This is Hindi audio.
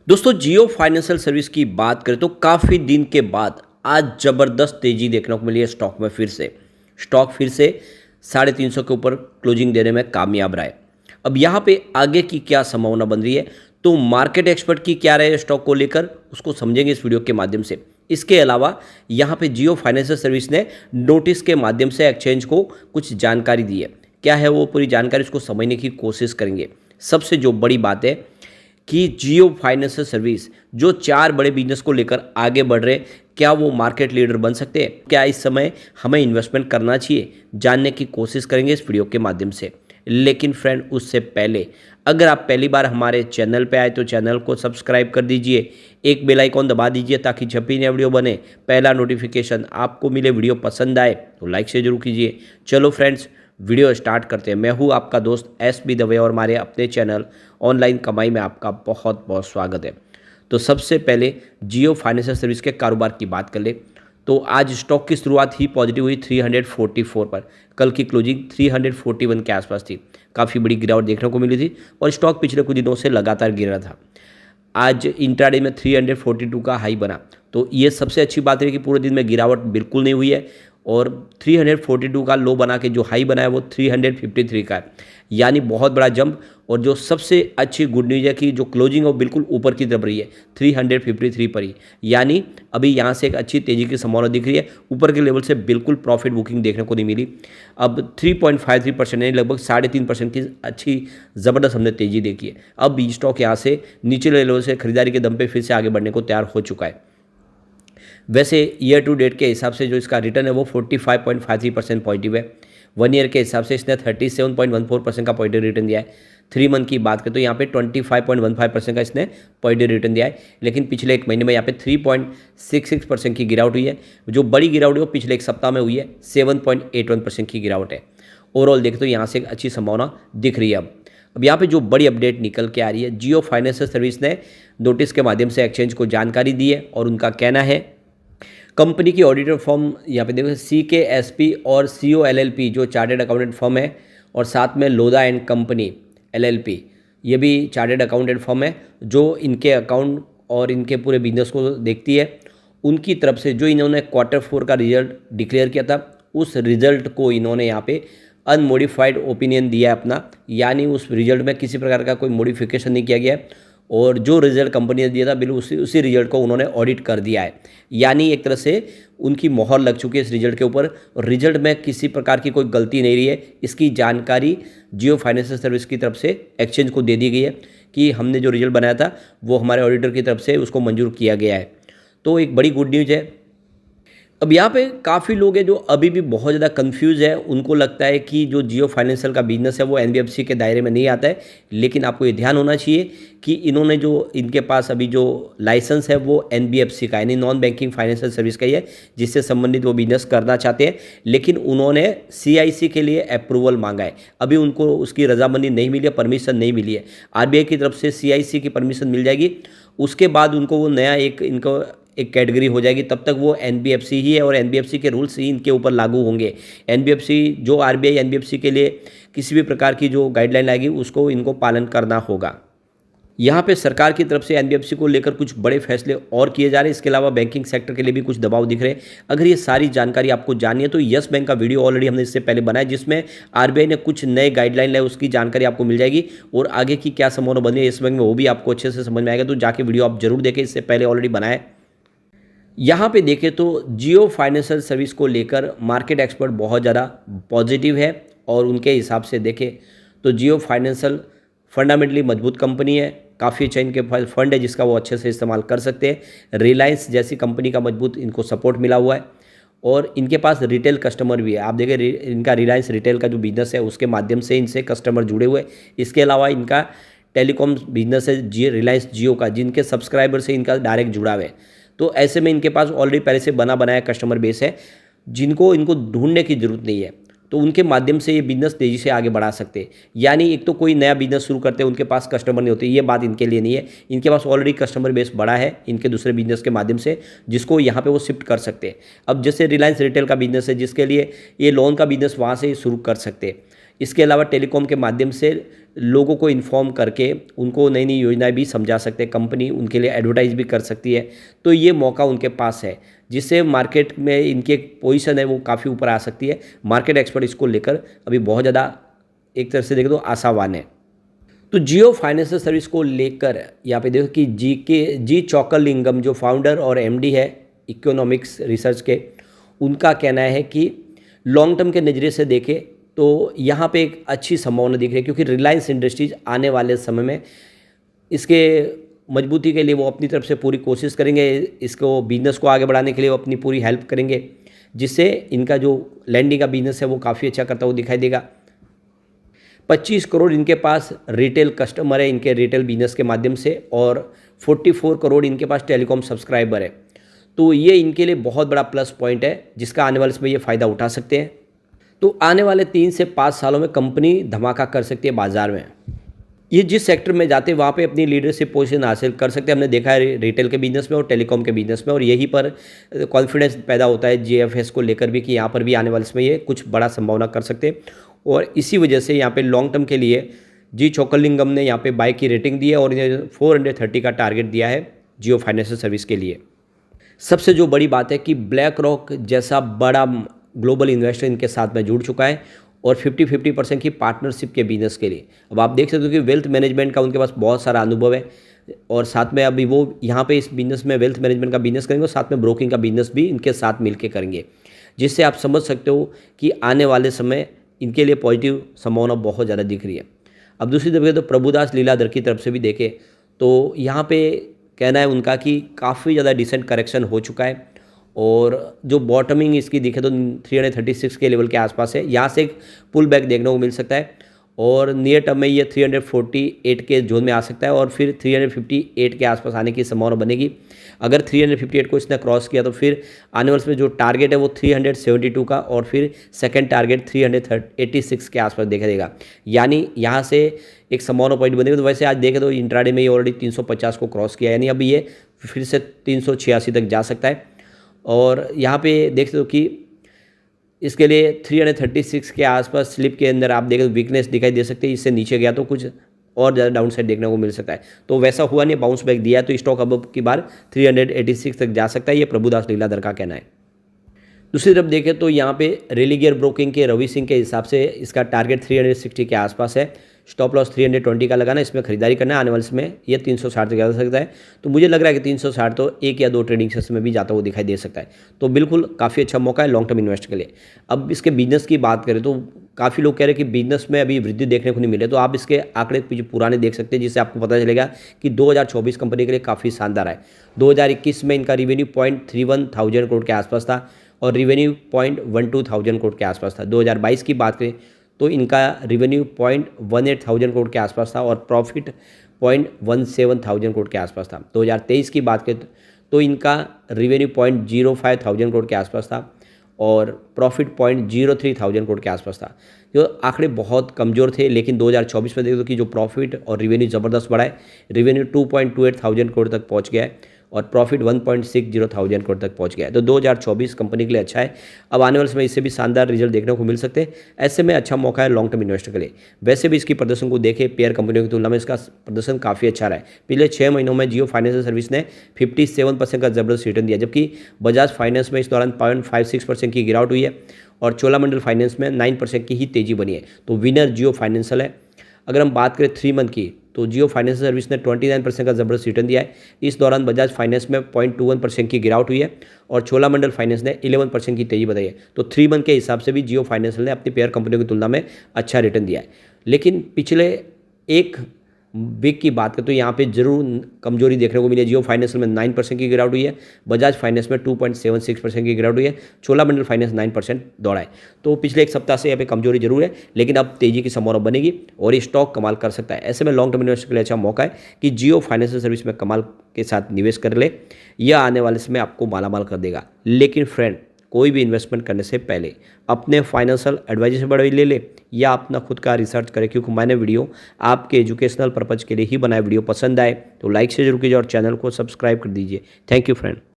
दोस्तों जियो फाइनेंशियल सर्विस की बात करें तो काफ़ी दिन के बाद आज ज़बरदस्त तेज़ी देखने को मिली है स्टॉक में। फिर से 350 के ऊपर क्लोजिंग देने में कामयाब रहा है। अब यहाँ पे आगे की क्या संभावना बन रही है, तो मार्केट एक्सपर्ट की क्या राय है स्टॉक को लेकर, उसको समझेंगे इस वीडियो के माध्यम से। इसके अलावा यहाँ पे जियो फाइनेंशियल सर्विस ने नोटिस के माध्यम से एक्सचेंज को कुछ जानकारी दी है। क्या है वो पूरी जानकारी, उसको समझने की कोशिश करेंगे। सबसे जो बड़ी बात है कि जियो फाइनेंशियल सर्विस जो 4 बड़े बिजनेस को लेकर आगे बढ़ रहे, क्या वो मार्केट लीडर बन सकते हैं, क्या इस समय हमें इन्वेस्टमेंट करना चाहिए, जानने की कोशिश करेंगे इस वीडियो के माध्यम से। लेकिन फ्रेंड, उससे पहले अगर आप पहली बार हमारे चैनल पे आए तो चैनल को सब्सक्राइब कर दीजिए, एक बेल आइकॉन दबा दीजिए ताकि जब भी नया वीडियो बने पहला नोटिफिकेशन आपको मिले। वीडियो पसंद आए तो लाइक से जरूर कीजिए। चलो फ्रेंड्स, वीडियो स्टार्ट करते हैं। मैं हूं आपका दोस्त एस.बी. दवे और हमारे अपने चैनल ऑनलाइन कमाई में आपका बहुत बहुत स्वागत है। तो सबसे पहले जियो फाइनेंशियल सर्विस के कारोबार की बात कर ले तो आज स्टॉक की शुरुआत ही पॉजिटिव हुई 344 पर। कल की क्लोजिंग 341 के आसपास थी। काफ़ी बड़ी गिरावट देखने को मिली थी और स्टॉक पिछले कुछ दिनों से लगातार गिर रहा था। आज इंट्राडे में 342 का हाई बना, तो ये सबसे अच्छी बात है कि पूरे दिन में गिरावट बिल्कुल नहीं हुई है और 342 का लो बना के जो हाई बना है वो 353 का है, यानी बहुत बड़ा जंप। और जो सबसे अच्छी गुड न्यूज़ है कि जो क्लोजिंग है वो बिल्कुल ऊपर की तरफ रही है 353 पर ही, यानी अभी यहाँ से एक अच्छी तेज़ी की संभावना दिख रही है। ऊपर के लेवल से बिल्कुल प्रॉफिट बुकिंग देखने को नहीं मिली। अब 3.53% यानी लगभग 3.5% की अच्छी ज़बरदस्त हमने तेज़ी देखी है। अब स्टॉक यहाँ से निचले लेवल से खरीदारी के दम पे फिर से आगे बढ़ने को तैयार हो चुका है। वैसे ईयर टू डेट के हिसाब से जो इसका रिटर्न है वो 45.53% पॉजिटिव है। 1 ईयर के हिसाब से इसने 37.14% का पॉजिटिव रिटर्न दिया है। 3 मंथ की बात करें तो यहाँ पे 25.15% का इसने पॉजिटिव रिटर्न दिया है। लेकिन पिछले एक महीने में यहाँ पे 3.66% की गिरावट हुई है। जो बड़ी गिरावट है वो पिछले एक सप्ताह में हुई है, 7.81% की गिरावट है। ओवरऑल देखें तो यहाँ से एक अच्छी संभावना दिख रही है। अब यहाँ पे जो बड़ी अपडेट निकल के आ रही है, जियो फाइनेंशियल सर्विस ने नोटिस के माध्यम से एक्सचेंज को जानकारी दी है और उनका कहना है कंपनी की ऑडिटर फर्म यहाँ पे देखो CKSP और COLLP जो चार्टेड अकाउंटेंट फर्म है, और साथ में लोधा एंड कंपनी LLP ये भी चार्टेड अकाउंटेंट फर्म है जो इनके अकाउंट और इनके पूरे बिजनेस को देखती है। उनकी तरफ से जो इन्होंने Q4 का रिजल्ट डिक्लेयर किया था, उस रिजल्ट को इन्होंने यहाँ पे अनमोडिफाइड ओपिनियन दिया है अपना, यानी उस रिजल्ट में किसी प्रकार का कोई मॉडिफिकेशन नहीं किया गया है। और जो रिजल्ट कंपनी ने दिया था बिल्कुल उसी रिजल्ट को उन्होंने ऑडिट कर दिया है, यानी एक तरह से उनकी मोहर लग चुकी है इस रिजल्ट के ऊपर। और रिजल्ट में किसी प्रकार की कोई गलती नहीं रही है। इसकी जानकारी जियो फाइनेंशियल सर्विस की तरफ से एक्सचेंज को दे दी गई है कि हमने जो रिजल्ट बनाया था वो हमारे ऑडिटर की तरफ से उसको मंजूर किया गया है। तो एक बड़ी गुड न्यूज़ है। अब यहाँ पे काफ़ी लोग हैं जो अभी भी बहुत ज़्यादा कंफ्यूज है। उनको लगता है कि जो जियो फाइनेंशियल का बिजनेस है वो NBFC के दायरे में नहीं आता है। लेकिन आपको ये ध्यान होना चाहिए कि इन्होंने जो इनके पास अभी जो लाइसेंस है वो NBFC का यानी नॉन बैंकिंग फाइनेंशियल सर्विस का ही है, जिससे संबंधित वो बिजनेस करना चाहते हैं। लेकिन उन्होंने CIC के लिए अप्रूवल मांगा है, अभी उनको उसकी रजामंदी नहीं मिली है, परमिशन नहीं मिली है। RBI की तरफ से CIC की परमिशन मिल जाएगी, उसके बाद उनको वो नया इनको एक कैटेगरी हो जाएगी। तब तक वो NBFC ही है और NBFC के रूल्स ही इनके ऊपर लागू होंगे। NBFC जो RBI NBFC के लिए किसी भी प्रकार की जो गाइडलाइन लाएगी उसको इनको पालन करना होगा। यहाँ पे सरकार की तरफ से NBFC को लेकर कुछ बड़े फैसले और किए जा रहे हैं। इसके अलावा बैंकिंग सेक्टर के लिए भी कुछ दबाव दिख रहे हैं। अगर ये सारी जानकारी आपको जाननी है तो यस बैंक का वीडियो ऑलरेडी हमने इससे पहले बनाया, जिसमें RBI ने कुछ नए गाइडलाइन लाए, उसकी जानकारी आपको मिल जाएगी। और आगे की क्या संभावना बनी है यस बैंक में वो भी आपको अच्छे से समझ में आएगा। तो जाके वीडियो आप जरूर देखें, इससे पहले ऑलरेडी बनाए। यहाँ पे देखें तो जियो फाइनेंशियल सर्विस को लेकर मार्केट एक्सपर्ट बहुत ज़्यादा पॉजिटिव है और उनके हिसाब से देखें तो जियो फाइनेंशियल फंडामेंटली मजबूत कंपनी है। काफ़ी अच्छा इनके पास फंड है जिसका वो अच्छे से इस्तेमाल कर सकते हैं। रिलायंस जैसी कंपनी का मजबूत इनको सपोर्ट मिला हुआ है और इनके पास रिटेल कस्टमर भी है। आप देखें इनका रिलायंस रिटेल का जो बिजनेस है उसके माध्यम से इनसे कस्टमर जुड़े हुए। इसके अलावा इनका टेलीकॉम बिजनेस है रिलायंस जियो का, जिनके सब्सक्राइबर से इनका डायरेक्ट जुड़ाव है। तो ऐसे में इनके पास ऑलरेडी पहले से बना बनाया कस्टमर बेस है जिनको इनको ढूंढने की ज़रूरत नहीं है। तो उनके माध्यम से ये बिजनेस तेज़ी से आगे बढ़ा सकते हैं। यानी एक तो कोई नया बिजनेस शुरू करते हैं उनके पास कस्टमर नहीं होते, ये बात इनके लिए नहीं है। इनके पास ऑलरेडी कस्टमर बेस बड़ा है इनके दूसरे बिजनेस के माध्यम से, जिसको यहाँ पे वो शिफ्ट कर सकते हैं। अब जैसे रिलायंस रिटेल का बिजनेस है जिसके लिए ये लोन का बिजनेस वहाँ से शुरू कर सकते हैं। इसके अलावा टेलीकॉम के माध्यम से लोगों को इन्फॉर्म करके उनको नई नई योजनाएं भी समझा सकते हैं, कंपनी उनके लिए एडवर्टाइज भी कर सकती है। तो ये मौका उनके पास है, जिससे मार्केट में इनकी पोजीशन है वो काफ़ी ऊपर आ सकती है। मार्केट एक्सपर्ट इसको लेकर अभी बहुत ज़्यादा एक तरह से देखें तो आशावान है। तो जियो फाइनेंशियल सर्विस को लेकर यहाँ पे देखो कि जी चोक्कलिंगम जो फाउंडर और एमडी है इकोनॉमिक्स रिसर्च के, उनका कहना है कि लॉन्ग टर्म के नज़रिए से देखें तो यहाँ पे एक अच्छी संभावना दिख रही है, क्योंकि रिलायंस इंडस्ट्रीज आने वाले समय में इसके मजबूती के लिए वो अपनी तरफ से पूरी कोशिश करेंगे, इसको बिजनेस को आगे बढ़ाने के लिए वो अपनी पूरी हेल्प करेंगे, जिससे इनका जो लैंडिंग का बिजनेस है वो काफ़ी अच्छा करता हुआ दिखाई देगा। 25 करोड़ इनके पास रिटेल कस्टमर है इनके रिटेल बिजनेस के माध्यम से, और 44 करोड़ इनके पास टेलीकॉम सब्सक्राइबर है। तो ये इनके लिए बहुत बड़ा प्लस पॉइंट है, जिसका आने वाले समय ये फ़ायदा उठा सकते हैं। तो आने वाले 3 से 5 सालों में कंपनी धमाका कर सकती है बाजार में। ये जिस सेक्टर में जाते हैं वहाँ पे अपनी लीडरशिप पोजीशन हासिल कर सकते हैं। हमने देखा है रिटेल के बिजनेस में और टेलीकॉम के बिजनेस में, और यहीं पर कॉन्फिडेंस पैदा होता है जीएफएस को लेकर भी कि यहाँ पर भी आने वाले समय ये कुछ बड़ा संभावना कर सकते हैं। और इसी वजह से यहाँ पे लॉन्ग टर्म के लिए जी चोक्कलिंगम ने यहाँ पे बाय की रेटिंग दी है और इन्हें 430 का टारगेट दिया है जियो फाइनेंशियल सर्विस के लिए। सबसे जो बड़ी बात है कि ब्लैक रॉक जैसा बड़ा ग्लोबल इन्वेस्टर इनके साथ में जुड़ चुका है और 50-50% की पार्टनरशिप के बिजनेस के लिए। अब आप देख सकते हो कि वेल्थ मैनेजमेंट का उनके पास बहुत सारा अनुभव है, और साथ में अभी वो यहाँ पे इस बिजनेस में वेल्थ मैनेजमेंट का बिजनेस करेंगे और साथ में ब्रोकिंग का बिजनेस भी इनके साथ मिलकर करेंगे, जिससे आप समझ सकते हो कि आने वाले समय इनके लिए पॉजिटिव संभावना बहुत ज़्यादा दिख रही है। अब दूसरी तरफ तो प्रभुदास लीलाधर की तरफ से भी देखें तो यहाँ पे कहना है उनका कि काफ़ी ज़्यादा डिसेंट करेक्शन हो चुका है, और जो बॉटमिंग इसकी दिखे तो 336 के लेवल के आसपास है। यहाँ से एक पुल बैक देखने को मिल सकता है, और नियर टर्म में ये 348 के जोन में आ सकता है, और फिर 358 के आसपास आने की संभावना बनेगी। अगर 358 को इसने क्रॉस किया तो फिर आने वाले में जो टारगेट है वो 372 का, और फिर सेकंड टारगेट 386 के आसपास देखा देगा। यानी यहाँ से एक संभावना पॉइंट बनेगा। तो वैसे आज देखें तो इंट्राडे में ये ऑलरेडी 350 को क्रॉस किया, यानी अभी ये फिर से 386 तक जा सकता है। और यहाँ पे देखते हो कि इसके लिए 336 के आसपास स्लिप के अंदर आप देखें तो वीकनेस दिखाई दे सकती है। इससे नीचे गया तो कुछ और ज़्यादा डाउन साइड देखने को मिल सकता है। तो वैसा हुआ नहीं, बाउंस बैक दिया तो स्टॉक अब की बार 386 तक जा सकता है, ये प्रभुदास लीलाधर का कहना है। दूसरी तरफ देखें तो यहाँ पे रेलिगियर ब्रोकिंग के रवि सिंह के हिसाब से इसका टारगेट 360 के आसपास है। स्टॉप लॉस 320 का लगाना, इसमें खरीदारी करना है। आने वाले समय ये 360 तक जा सकता है। तो मुझे लग रहा है कि 360 तो 1 या 2 ट्रेडिंग सेशन में भी जाता हुआ दिखाई दे सकता है। तो बिल्कुल काफ़ी अच्छा मौका है लॉन्ग टर्म इन्वेस्ट के लिए। अब इसके बिजनेस की बात करें तो काफ़ी लोग कह रहे हैं कि बिजनेस में अभी वृद्धि देखने को नहीं मिले, तो आप इसके आंकड़े पुराने देख सकते हैं, जिससे आपको पता चलेगा कि 2024 कंपनी के लिए काफ़ी शानदार है। 2021 में इनका रिवेन्यू 0.31,000 करोड़ के आसपास था और रिवेन्यू 0.12,000 करोड़ के आसपास था। 2022 की बात करें तो इनका रिवेन्यू 0.18,000 करोड़ के आसपास था और प्रॉफिट 0.17,000 करोड़ के आसपास था। 2023 की बात करें तो इनका रिवेन्यू 0.05,000 करोड़ के आसपास था और प्रॉफिट 0.03,000 करोड़ के आसपास था। जो आंकड़े बहुत कमज़ोर थे, लेकिन 2024 में देखो कि जो प्रॉफिट और रिवेन्यू ज़बरदस्त बढ़ा है। रिवेन्यू 2.28,000 करोड़ तक पहुंच गया है और प्रॉफिट 1.60,000 करोड़ तक पहुंच गया है। तो 2024 कंपनी के लिए अच्छा है। अब आने वाले समय इससे भी शानदार रिजल्ट देखने को मिल सकते हैं। ऐसे में अच्छा मौका है लॉन्ग टर्म इन्वेस्टर के लिए। वैसे भी इसकी प्रदर्शन को देखें पेयर कंपनियों की तुलना में इसका प्रदर्शन काफ़ी अच्छा रहा है। पिछले 6 महीनों में जियो फाइनेंशियल सर्विस ने 57% का जबरदस्त रिटर्न दिया, जबकि बजाज फाइनेंस में इस दौरान 0.56% की गिरावट हुई है और चोलामंडल फाइनेंस में 9% की ही तेजी बनी है। तो विनर जियो फाइनेंशियल है। अगर हम बात करें 3 मंथ की तो जियो फाइनेंशियल सर्विस ने 29% का जबरदस्त रिटर्न दिया है। इस दौरान बजाज फाइनेंस में 0.21% की गिरावट हुई है और चोलामंडल फाइनेंस ने 11% की तेजी बताई है। तो 3 मंथ के हिसाब से भी जियो फाइनेंशियल ने अपनी पेयर कंपनियों की तुलना में अच्छा रिटर्न दिया है। लेकिन पिछले एक वीक की बात करें तो यहाँ पे जरूर कमजोरी देखने को मिली है। जियो फाइनेंशियल में 9% की गिरावट हुई है, बजाज फाइनेंस में 2.76% की गिरावट हुई है, चोलामंडल फाइनेंस 9% दौड़ा है। तो पिछले एक सप्ताह से यहाँ पे कमजोरी जरूर है, लेकिन अब तेजी की संभावना बनेगी और ये स्टॉक कमाल कर सकता है। ऐसे में लॉन्ग टर्म इन्वेस्टर के लिए अच्छा मौका है कि जियो फाइनेंशियल सर्विस में कमाल के साथ निवेश कर ले। यह आने वाले समय आपको मालामाल कर देगा। लेकिन फ्रेंड, कोई भी इन्वेस्टमेंट करने से पहले अपने फाइनेंशियल एडवाइजर से बड़े ले या अपना खुद का रिसर्च करें, क्योंकि मैंने वीडियो आपके एजुकेशनल पर्पज़ के लिए ही बनाया। वीडियो पसंद आए तो लाइक से जरूर कीजिए और चैनल को सब्सक्राइब कर दीजिए। Thank you friend.